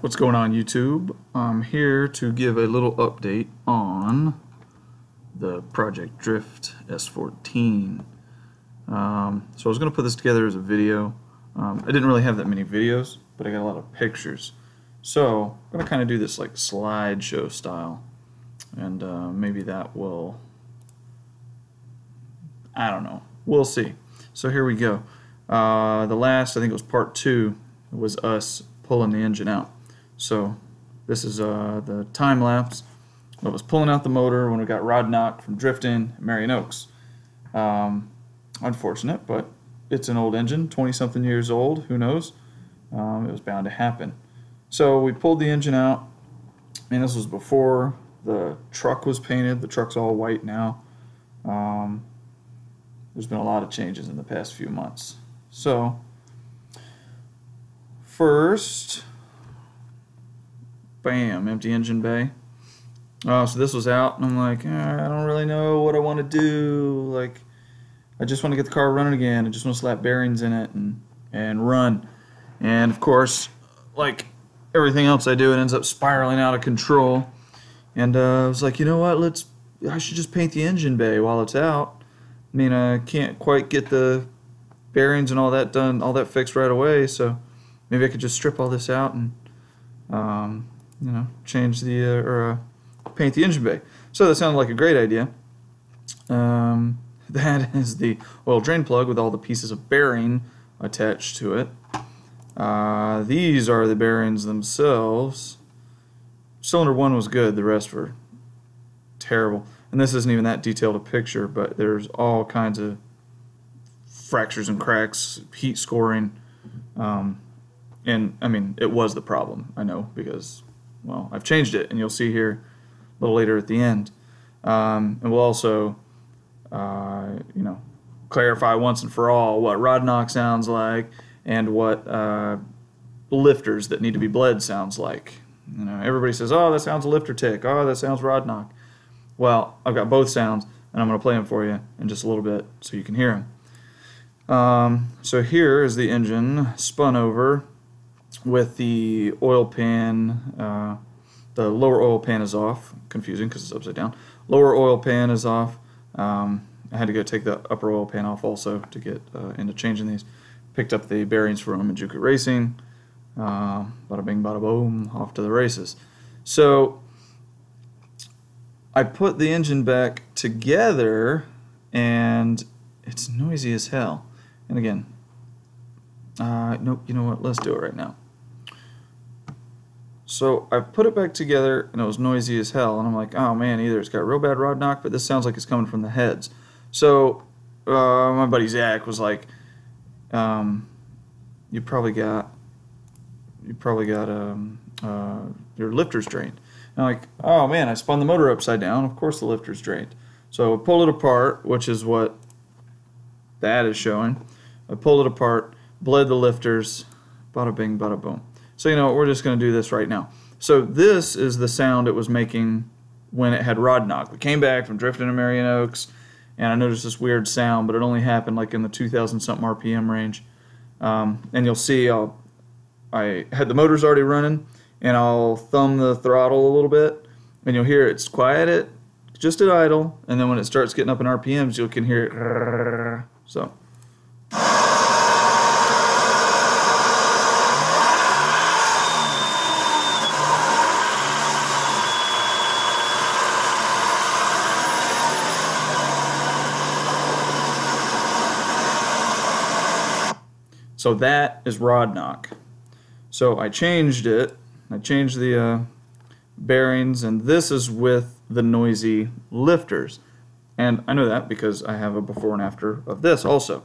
What's going on, YouTube? I'm here to give a little update on the Project Drift S14. So I was going to put this together as a video. I didn't really have that many videos, but I got a lot of pictures. So I'm going to kind of do this like slideshow style, and maybe that will, I don't know, we'll see. So here we go. The last, I think it was part 2, was us pulling the engine out. So this is the time lapse of us pulling out the motor when we got Rod Knock from drifting at Marion Oaks. Unfortunate, but it's an old engine, 20-something years old. Who knows? It was bound to happen. So we pulled the engine out, and this was before the truck was painted. The truck's all white now. There's been a lot of changes in the past few months. So first, bam, empty engine bay. So this was out, and I'm like, I don't really know what I want to do. Like, I just want to get the car running again. I just want to slap bearings in it and run. And of course, like everything else I do, it ends up spiraling out of control. And I was like, you know what? I should just paint the engine bay while it's out. I mean, I can't quite get the bearings and all that done, all that fixed right away. So maybe I could just strip all this out and you know, change the paint the engine bay. So that sounded like a great idea. That is the oil drain plug with all the pieces of bearing attached to it. These are the bearings themselves. Cylinder 1 was good, the rest were terrible. And this isn't even that detailed a picture, but there's all kinds of fractures and cracks, heat scoring. And I mean, it was the problem, I know, because, well, I've changed it, and you'll see here a little later at the end. And we'll also, you know, clarify once and for all what Rod Knock sounds like and what lifters that need to be bled sounds like. You know, everybody says, oh, that sounds a lifter tick. Oh, that sounds Rod Knock. Well, I've got both sounds, and I'm going to play them for you in just a little bit so you can hear them. So here is the engine spun over with the oil pan. The lower oil pan is off. Confusing because it's upside down. Lower oil pan is off. I had to go take the upper oil pan off also to get into changing these. Picked up the bearings from Majuka Racing. Bada bing, bada boom, off to the races. So I put the engine back together, and it's noisy as hell. And again, nope, you know what? Let's do it right now. So I put it back together, and it was noisy as hell. And I'm like, oh man, either it's got real bad Rod Knock, but this sounds like it's coming from the heads. So my buddy Zach was like, you probably got your lifter's drained. And I'm like, oh man, I spun the motor upside down. Of course the lifter's drained. So I pulled it apart, which is what that is showing. I pulled it apart, bled the lifters, bada bing, bada boom. So you know what, we're just going to do this right now. So this is the sound it was making when it had Rod Knock. We came back from drifting to Marion Oaks, and I noticed this weird sound, but it only happened like in the 2,000-something RPM range. And you'll see I had the motors already running, and I'll thumb the throttle a little bit, and you'll hear it's quiet just at idle, and then when it starts getting up in RPMs, you can hear it. So. So that is Rod Knock. So I changed it. I changed the bearings, and this is with the noisy lifters. And I know that because I have a before and after of this also.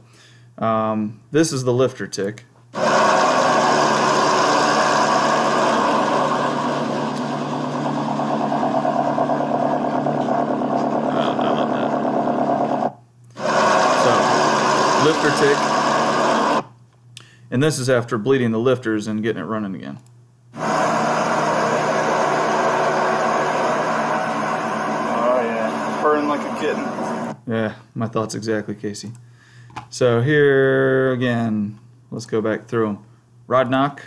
This is the lifter tick. I love that. So, lifter tick. And this is after bleeding the lifters and getting it running again. Oh yeah, purring like a kitten. Yeah, my thoughts exactly, Casey. So here again, let's go back through them. Rod Knock.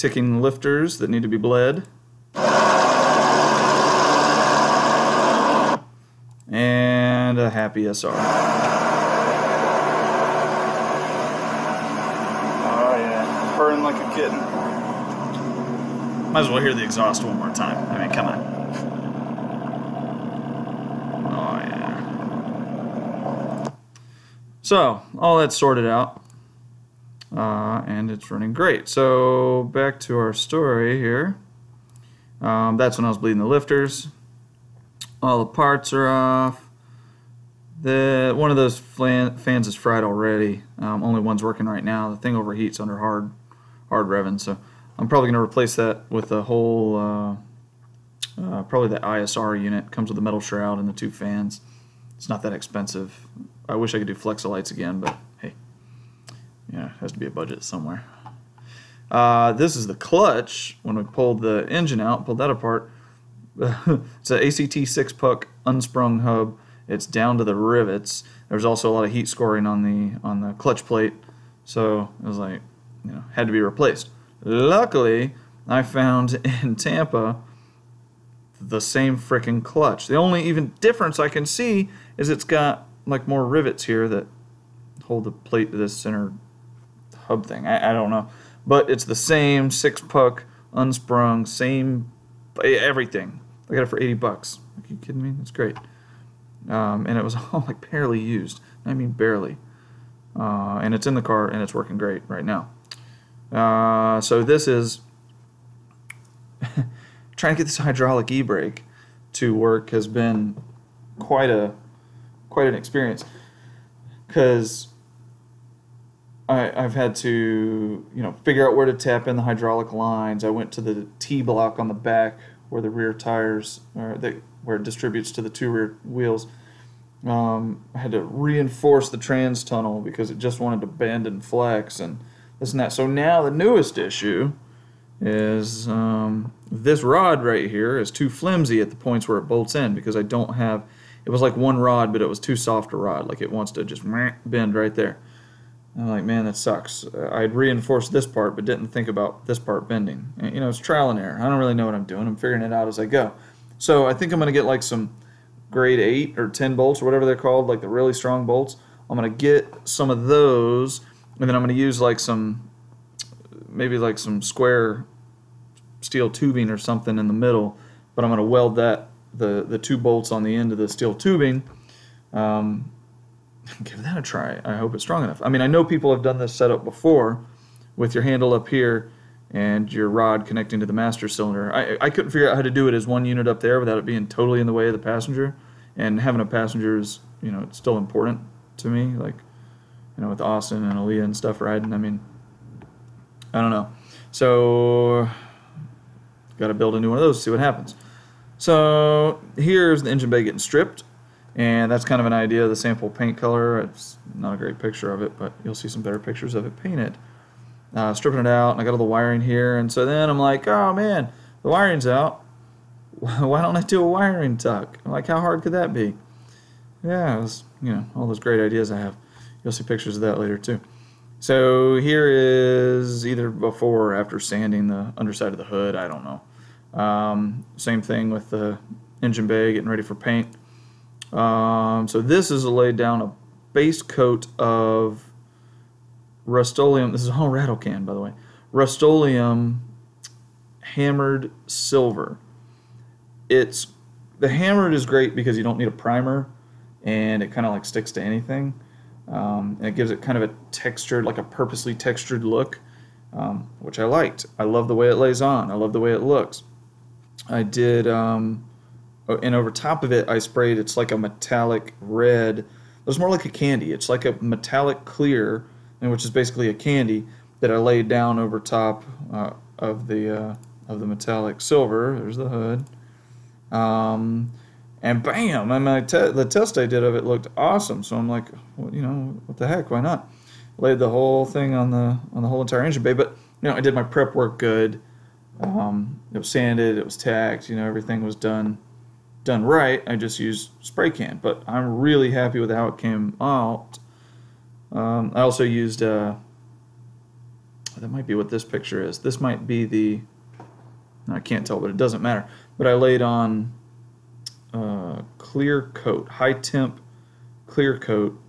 ticking lifters that need to be bled. And a happy SR. Oh yeah, purring like a kitten. Might as well hear the exhaust one more time. I mean, come on. Oh yeah. So, all that's sorted out. And it's running great. So, back to our story here. That's when I was bleeding the lifters. All the parts are off. One of those fans is fried already. Only one's working right now. The thing overheats under hard revving, so I'm probably going to replace that with the whole, probably the ISR unit. Comes with a metal shroud and the 2 fans. It's not that expensive. I wish I could do Flexolites again, but hey, yeah, it has to be a budget somewhere. This is the clutch. When we pulled the engine out, pulled that apart. It's an ACT 6-puck unsprung hub. It's down to the rivets. There's also a lot of heat scoring on the clutch plate, so it was like, you know, had to be replaced. Luckily, I found in Tampa the same frickin' clutch. The only even difference I can see is it's got like more rivets here that hold the plate to this center hub thing. I don't know, but it's the same 6-puck unsprung, same everything. I got it for $80. Are you kidding me? That's great. And it was all like barely used. I mean barely. And it's in the car and it's working great right now. So this is trying to get this hydraulic e-brake to work has been quite an experience, because I've had to, you know, figure out where to tap in the hydraulic lines. I went to the T-block on the back where the rear tires, where it distributes to the 2 rear wheels. I had to reinforce the trans tunnel because it just wanted to bend and flex and this and that. So now the newest issue is this rod right here is too flimsy at the points where it bolts in, because I don't have, it was like one rod, but it was too soft a rod. Like it wants to just bend right there. I'm like, man, that sucks. I'd reinforced this part, but didn't think about this part bending. And, you know, it's trial and error. I don't really know what I'm doing. I'm figuring it out as I go. So I think I'm going to get like some grade 8 or 10 bolts or whatever they're called, like the really strong bolts. I'm going to get some of those, and then I'm going to use like maybe like some square steel tubing or something in the middle, but I'm going to weld the 2 bolts on the end of the steel tubing. Give that a try. I hope it's strong enough. I mean, I know people have done this setup before with your handle up here and your rod connecting to the master cylinder. I couldn't figure out how to do it as one unit up there without it being totally in the way of the passenger. And having a passenger is, you know, it's still important to me. Like, you know, with Austin and Aaliyah and stuff riding. I mean, I don't know. So, got to build a new one of those to see what happens. So, here's the engine bay getting stripped. And that's kind of an idea of the sample paint color. It's not a great picture of it, but you'll see some better pictures of it painted. Stripping it out, and I got all the wiring here. And so then I'm like, oh man, the wiring's out. Why don't I do a wiring tuck? I'm like, how hard could that be? Yeah, it was, you know, all those great ideas I have. You'll see pictures of that later too. So here is either before or after sanding the underside of the hood. I don't know. Same thing with the engine bay, getting ready for paint. So this is laid down a base coat of Rust-Oleum. This is all rattle can, by the way. Rust-Oleum hammered silver. The hammered is great because you don't need a primer, and it kind of like sticks to anything. And it gives it kind of a textured, like a purposely textured look, which I liked. I love the way it lays on. I love the way it looks. I did. And over top of it, I sprayed, it's like a metallic red. It's more like a candy. It's like a metallic clear, which is basically a candy, that I laid down over top of the metallic silver. There's the hood. And bam! And the test I did of it looked awesome. So I'm like, well, you know, what the heck? Why not? Laid the whole thing on the whole entire engine bay. But you know, I did my prep work good. It was sanded. It was tacked. You know, everything was done right. I just used spray can, but I'm really happy with how it came out. I also used that might be what this picture is. This might be the, I can't tell, but it doesn't matter. But I laid on clear coat, high temp clear coat,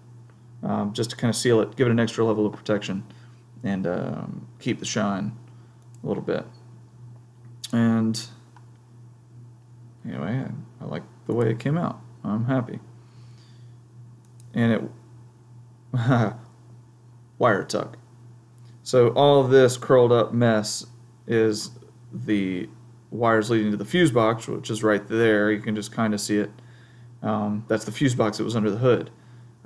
just to kind of seal it, give it an extra level of protection, and keep the shine a little bit. And anyway, I like the way it came out. I'm happy. And it wire tuck. So all this curled up mess is the wires leading to the fuse box, which is right there. You can just kind of see it. That's the fuse box that was under the hood.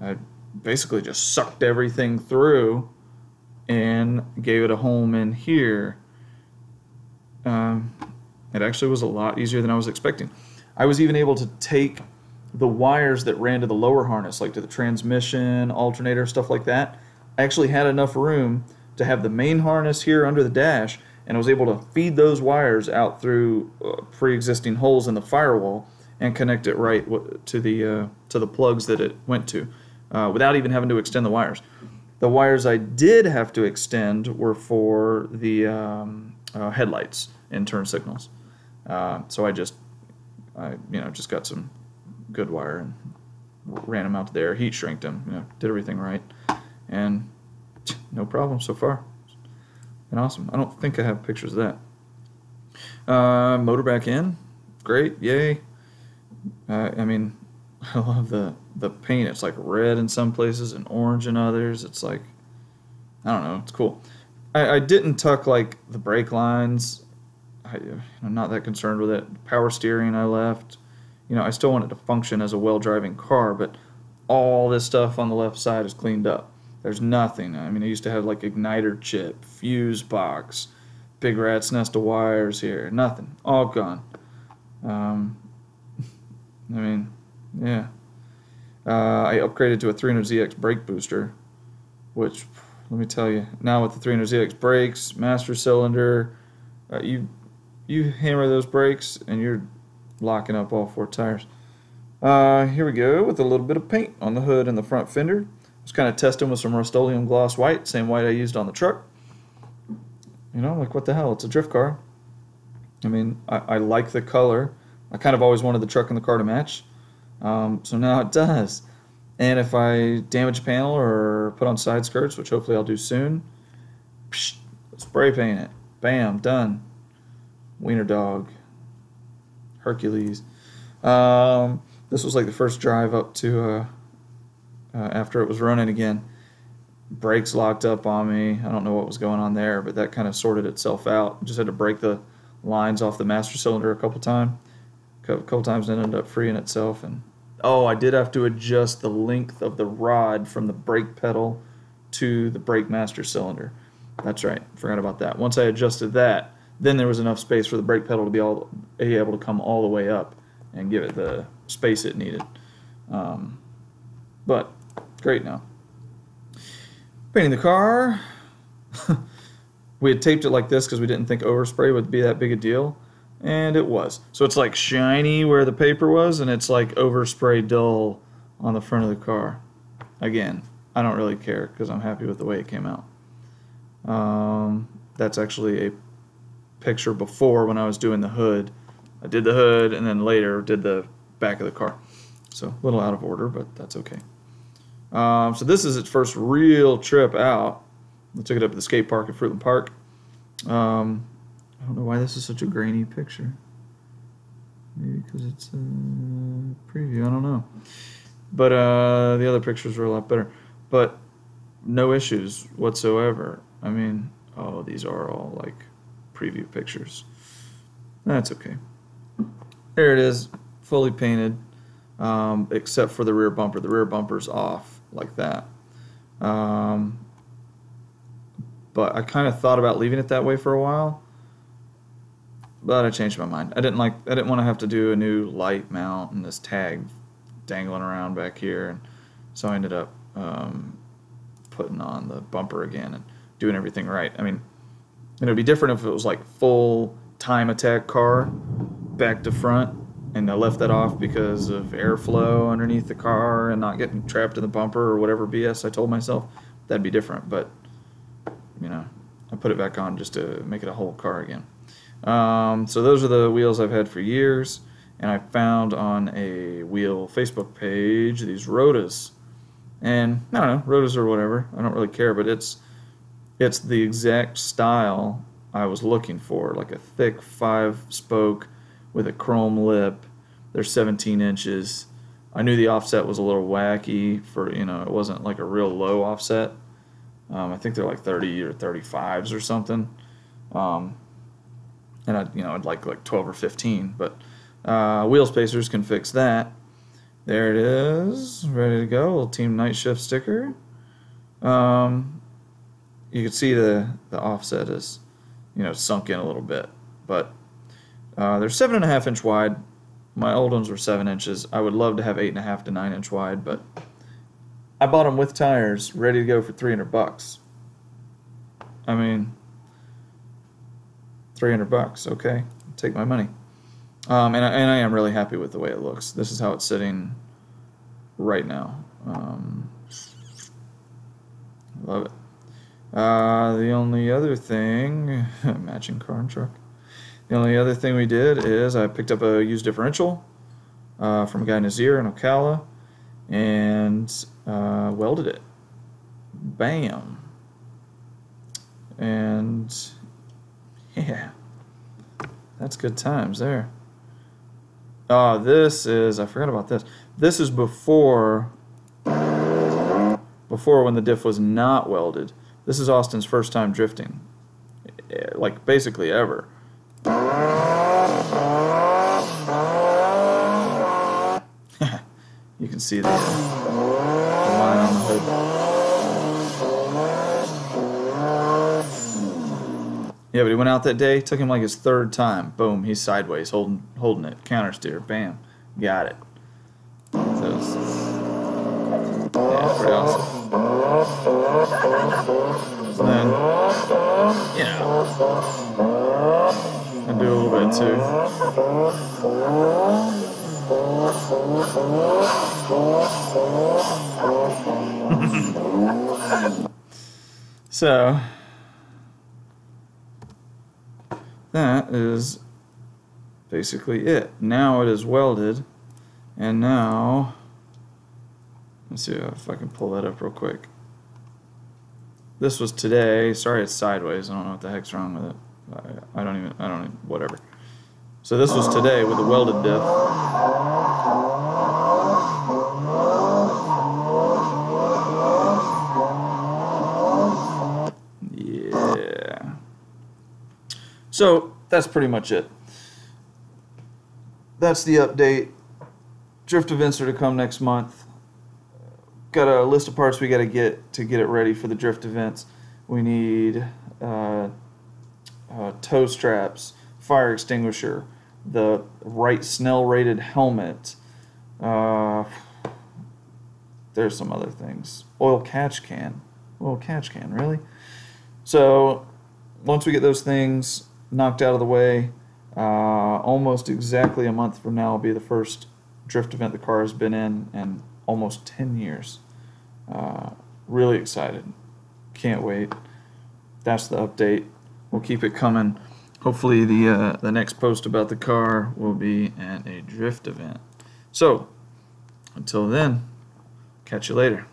I basically just sucked everything through and gave it a home in here. It actually was a lot easier than I was expecting. I was even able to take the wires that ran to the lower harness, like to the transmission, alternator, stuff like that. I actually had enough room to have the main harness here under the dash, and I was able to feed those wires out through pre-existing holes in the firewall and connect it right to the plugs that it went to, without even having to extend the wires. The wires I did have to extend were for the headlights and turn signals. So I just got some good wire and ran them out to there, heat shrinked them, did everything right, and no problem so far. And awesome. I don't think I have pictures of that. Motor back in, great, yay. I mean, I love the paint. It's like red in some places and orange in others. It's like, I don't know, it's cool. I didn't tuck like the brake lines. I'm not that concerned with it. Power steering I left. I still want it to function as a well-driving car, but all this stuff on the left side is cleaned up. There's nothing. I mean, I used to have like igniter chip, fuse box, big rat's nest of wires here. Nothing. All gone. I mean, yeah. I upgraded to a 300ZX brake booster, which, let me tell you, now with the 300ZX brakes, master cylinder, you hammer those brakes and you're locking up all 4 tires. Here we go with a little bit of paint on the hood and the front fender. I was kind of testing with some Rust-Oleum gloss white, same white I used on the truck. Like what the hell, it's a drift car. I mean, I like the color. I kind of always wanted the truck and the car to match. So now it does. And if I damage a panel or put on side skirts, which hopefully I'll do soon, spray paint it. Bam, done. Wiener dog. Hercules. This was like the first drive up to after it was running again. Brakes locked up on me. I don't know what was going on there, but that kind of sorted itself out. Just had to break the lines off the master cylinder a couple times. And it ended up freeing itself. And I did have to adjust the length of the rod from the brake pedal to the brake master cylinder. That's right, forgot about that. Once I adjusted that, then there was enough space for the brake pedal to be able to come all the way up and give it the space it needed. But great now. Painting the car. We had taped it like this because we didn't think overspray would be that big a deal. And it was. So it's like shiny where the paper was, and it's like overspray dull on the front of the car. Again, I don't really care because I'm happy with the way it came out. That's actually a picture before when I was doing the hood. I did the hood and then later did the back of the car. So a little out of order, but that's okay. So this is its first real trip out. I took it up to the skate park at Fruitland Park. I don't know why this is such a grainy picture. Maybe because it's a preview, I don't know. But the other pictures were a lot better. But no issues whatsoever. I mean, these are all like preview pictures. That's okay. There it is, fully painted, except for the rear bumper. The rear bumper's off like that. But I kind of thought about leaving it that way for a while. But I changed my mind. I didn't want to have to do a new light mount and this tag dangling around back here, and so I ended up putting on the bumper again and doing everything right. I mean, it would be different if it was like full time attack car, back to front, and I left that off because of airflow underneath the car and not getting trapped in the bumper or whatever BS I told myself. That'd be different, but I put it back on just to make it a whole car again. So those are the wheels I've had for years, and I found on a wheel Facebook page these Rodas, and I don't know, Rodas or whatever, I don't really care, but it's the exact style I was looking for, like a thick 5-spoke with a chrome lip. They're 17 inches. I knew the offset was a little wacky for, it wasn't like a real low offset. I think they're like 30 or 35s or something. And I'd like 12 or 15, but wheel spacers can fix that. There it is, ready to go. Little Team Night Shift sticker. You can see the offset is, sunk in a little bit, but they're 7.5 inch wide. My old ones were 7 inches. I would love to have 8.5 to 9 inch wide, but I bought them with tires, ready to go for $300. I mean, $300, okay, take my money. And I am really happy with the way it looks. This is how it's sitting right now. Love it. The only other thing, matching car and truck. The only other thing we did is I picked up a used differential from a guy Nazir in Ocala and welded it. Bam. And yeah, that's good times there. This is, I forgot about this. This is before when the diff was not welded. This is Austin's first time drifting, like basically ever. You can see the line on the hood. Yeah, but he went out that day, took him like his third time. Boom, he's sideways, holding it. Counter steer, bam, got it. So yeah, pretty awesome. And then, I do a little bit too. So that is basically it. Now it is welded, and now let's see if I can pull that up real quick. This was today. Sorry it's sideways. I don't know what the heck's wrong with it. I don't even, whatever. So this was today with the welded diff. Yeah. So that's pretty much it. That's the update. Drift events are to come next month. Got a list of parts we got to get it ready for the drift events. We need tow straps, fire extinguisher, the right Snell rated helmet. There's some other things. Oil catch can, really? So once we get those things knocked out of the way, almost exactly a month from now will be the first drift event the car has been in almost 10 years. Really excited. Can't wait. That's the update. We'll keep it coming. Hopefully the next post about the car will be at a drift event. So, until then, catch you later.